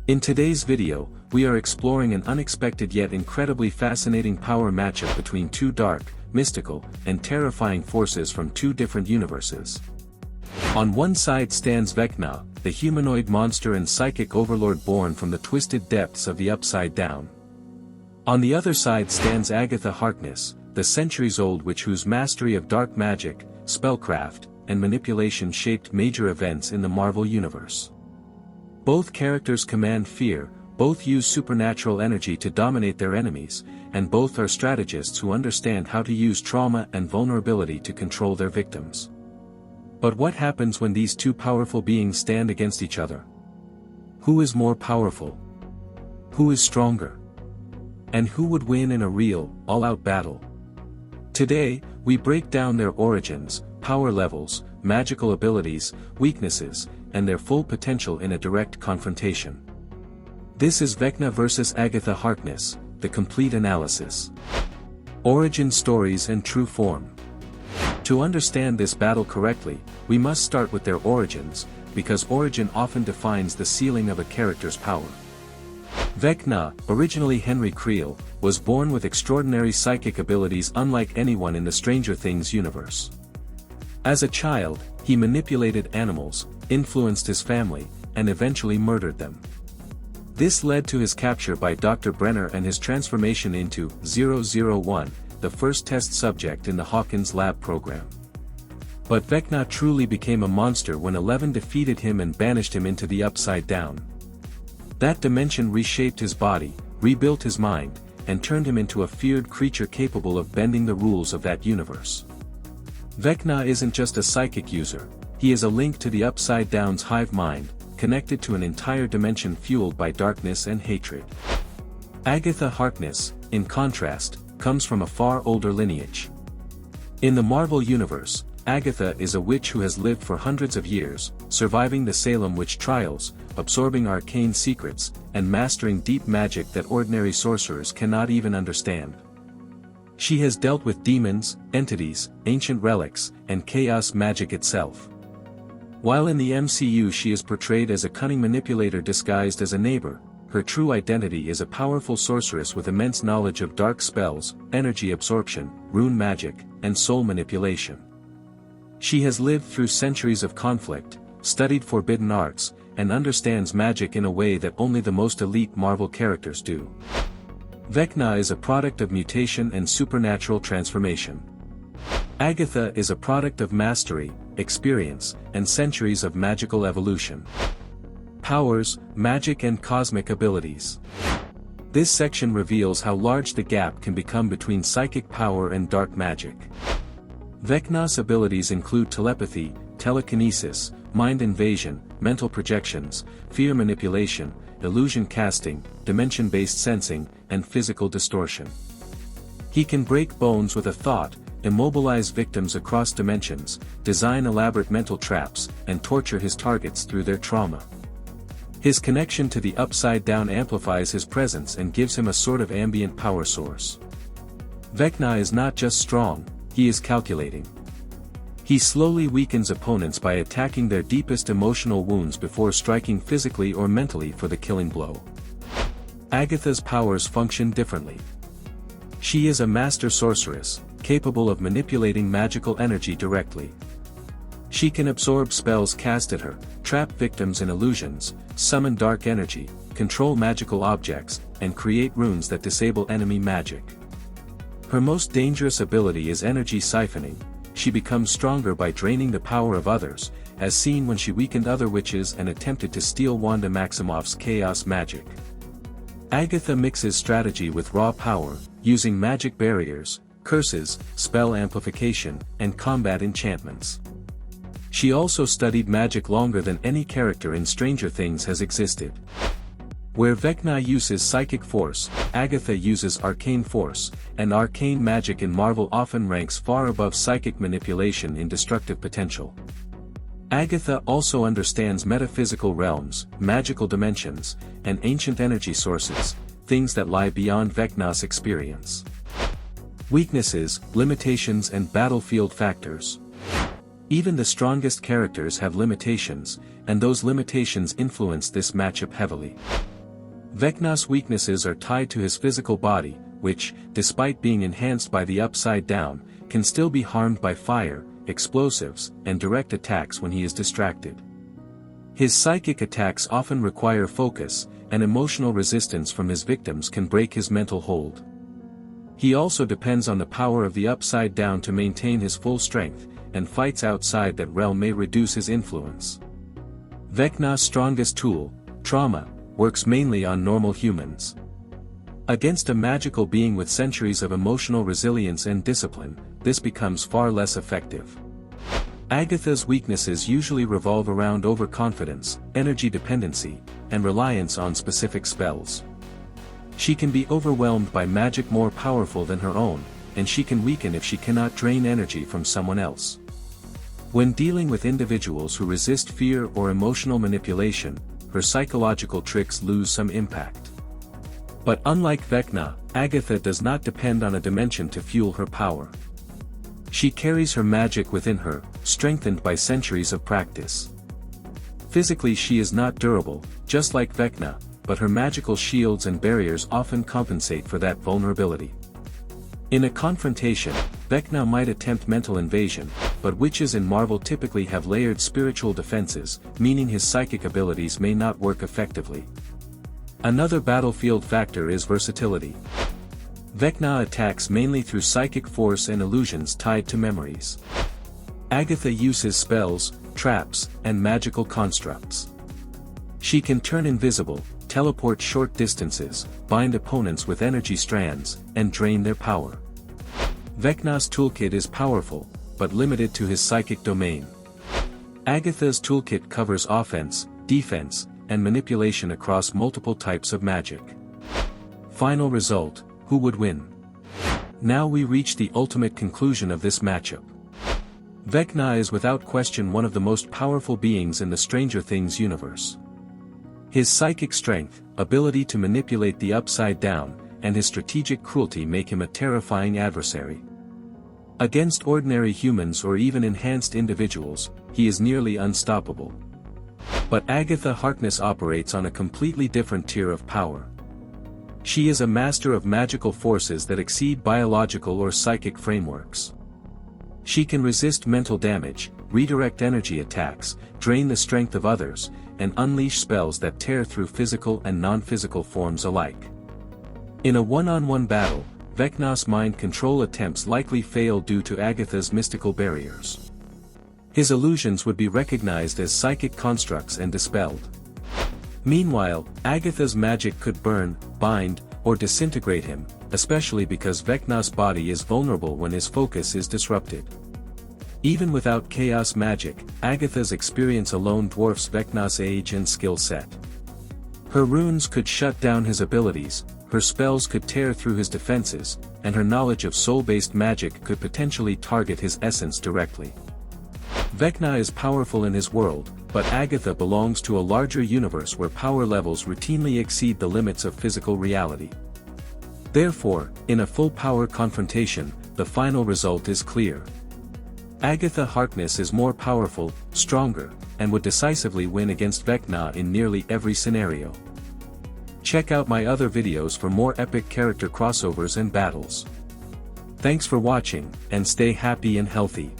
In today's video, we are exploring an unexpected yet incredibly fascinating power matchup between two dark, mystical, and terrifying forces from two different universes. On one side stands Vecna, the humanoid monster and psychic overlord born from the twisted depths of the Upside Down. On the other side stands Agatha Harkness, the centuries-old witch whose mastery of dark magic, spellcraft, and manipulation shaped major events in the Marvel Universe. Both characters command fear, both use supernatural energy to dominate their enemies, and both are strategists who understand how to use trauma and vulnerability to control their victims. But what happens when these two powerful beings stand against each other? Who is more powerful? Who is stronger? And who would win in a real, all-out battle? Today, we break down their origins, power levels, magical abilities, weaknesses, and their full potential in a direct confrontation. This is Vecna vs. Agatha Harkness, the complete analysis. Origin stories and true form. To understand this battle correctly, we must start with their origins, because origin often defines the ceiling of a character's power. Vecna, originally Henry Creel, was born with extraordinary psychic abilities unlike anyone in the Stranger Things universe. As a child, he manipulated animals, influenced his family, and eventually murdered them. This led to his capture by Dr. Brenner and his transformation into 001, the first test subject in the Hawkins lab program. But Vecna truly became a monster when Eleven defeated him and banished him into the Upside Down. That dimension reshaped his body, rebuilt his mind, and turned him into a feared creature capable of bending the rules of that universe. Vecna isn't just a psychic user, he is a link to the Upside Down's hive mind, connected to an entire dimension fueled by darkness and hatred. Agatha Harkness, in contrast, comes from a far older lineage. In the Marvel Universe, Agatha is a witch who has lived for hundreds of years, surviving the Salem witch trials, absorbing arcane secrets, and mastering deep magic that ordinary sorcerers cannot even understand. She has dealt with demons, entities, ancient relics, and chaos magic itself. While in the MCU she is portrayed as a cunning manipulator disguised as a neighbor, her true identity is a powerful sorceress with immense knowledge of dark spells, energy absorption, rune magic, and soul manipulation. She has lived through centuries of conflict, studied forbidden arts, and understands magic in a way that only the most elite Marvel characters do. Vecna is a product of mutation and supernatural transformation. Agatha is a product of mastery, experience, and centuries of magical evolution. Powers, magic and cosmic abilities. This section reveals how large the gap can become between psychic power and dark magic. Vecna's abilities include telepathy, telekinesis, mind invasion, mental projections, fear manipulation, illusion casting, dimension-based sensing, and physical distortion. He can break bones with a thought, immobilize victims across dimensions, design elaborate mental traps, and torture his targets through their trauma. His connection to the Upside Down amplifies his presence and gives him a sort of ambient power source. Vecna is not just strong, he is calculating. He slowly weakens opponents by attacking their deepest emotional wounds before striking physically or mentally for the killing blow. Agatha's powers function differently. She is a master sorceress, capable of manipulating magical energy directly. She can absorb spells cast at her, trap victims in illusions, summon dark energy, control magical objects, and create runes that disable enemy magic. Her most dangerous ability is energy siphoning. She becomes stronger by draining the power of others, as seen when she weakened other witches and attempted to steal Wanda Maximoff's chaos magic. Agatha mixes strategy with raw power, using magic barriers, curses, spell amplification, and combat enchantments. She also studied magic longer than any character in Stranger Things has existed. Where Vecna uses psychic force, Agatha uses arcane force, and arcane magic in Marvel often ranks far above psychic manipulation in destructive potential. Agatha also understands metaphysical realms, magical dimensions, and ancient energy sources, things that lie beyond Vecna's experience. Weaknesses, limitations and battlefield factors. Even the strongest characters have limitations, and those limitations influence this matchup heavily. Vecna's weaknesses are tied to his physical body, which, despite being enhanced by the Upside Down, can still be harmed by fire, explosives, and direct attacks when he is distracted. His psychic attacks often require focus, and emotional resistance from his victims can break his mental hold. He also depends on the power of the Upside Down to maintain his full strength, and fights outside that realm may reduce his influence. Vecna's strongest tool, trauma, works mainly on normal humans. Against a magical being with centuries of emotional resilience and discipline, this becomes far less effective. Agatha's weaknesses usually revolve around overconfidence, energy dependency, and reliance on specific spells. She can be overwhelmed by magic more powerful than her own, and she can weaken if she cannot drain energy from someone else. When dealing with individuals who resist fear or emotional manipulation, her psychological tricks lose some impact. But unlike Vecna, Agatha does not depend on a dimension to fuel her power. She carries her magic within her, strengthened by centuries of practice. Physically she is not durable, just like Vecna, but her magical shields and barriers often compensate for that vulnerability. In a confrontation, Vecna might attempt mental invasion, but witches in Marvel typically have layered spiritual defenses, meaning his psychic abilities may not work effectively. Another battlefield factor is versatility. Vecna attacks mainly through psychic force and illusions tied to memories. Agatha uses spells, traps, and magical constructs. She can turn invisible, teleport short distances, bind opponents with energy strands, and drain their power. Vecna's toolkit is powerful, but limited to his psychic domain. Agatha's toolkit covers offense, defense, and manipulation across multiple types of magic. Final result, who would win? Now we reach the ultimate conclusion of this matchup. Vecna is without question one of the most powerful beings in the Stranger Things universe. His psychic strength, ability to manipulate the Upside Down, and his strategic cruelty make him a terrifying adversary. Against ordinary humans or even enhanced individuals, he is nearly unstoppable. But Agatha Harkness operates on a completely different tier of power. She is a master of magical forces that exceed biological or psychic frameworks. She can resist mental damage, redirect energy attacks, drain the strength of others, and unleash spells that tear through physical and non-physical forms alike. In a one-on-one battle, Vecna's mind control attempts likely fail due to Agatha's mystical barriers. His illusions would be recognized as psychic constructs and dispelled. Meanwhile, Agatha's magic could burn, bind, or disintegrate him, especially because Vecna's body is vulnerable when his focus is disrupted. Even without chaos magic, Agatha's experience alone dwarfs Vecna's age and skill set. Her runes could shut down his abilities, her spells could tear through his defenses, and her knowledge of soul-based magic could potentially target his essence directly. Vecna is powerful in his world, but Agatha belongs to a larger universe where power levels routinely exceed the limits of physical reality. Therefore, in a full-power confrontation, the final result is clear. Agatha Harkness is more powerful, stronger, and would decisively win against Vecna in nearly every scenario. Check out my other videos for more epic character crossovers and battles. Thanks for watching, and stay happy and healthy.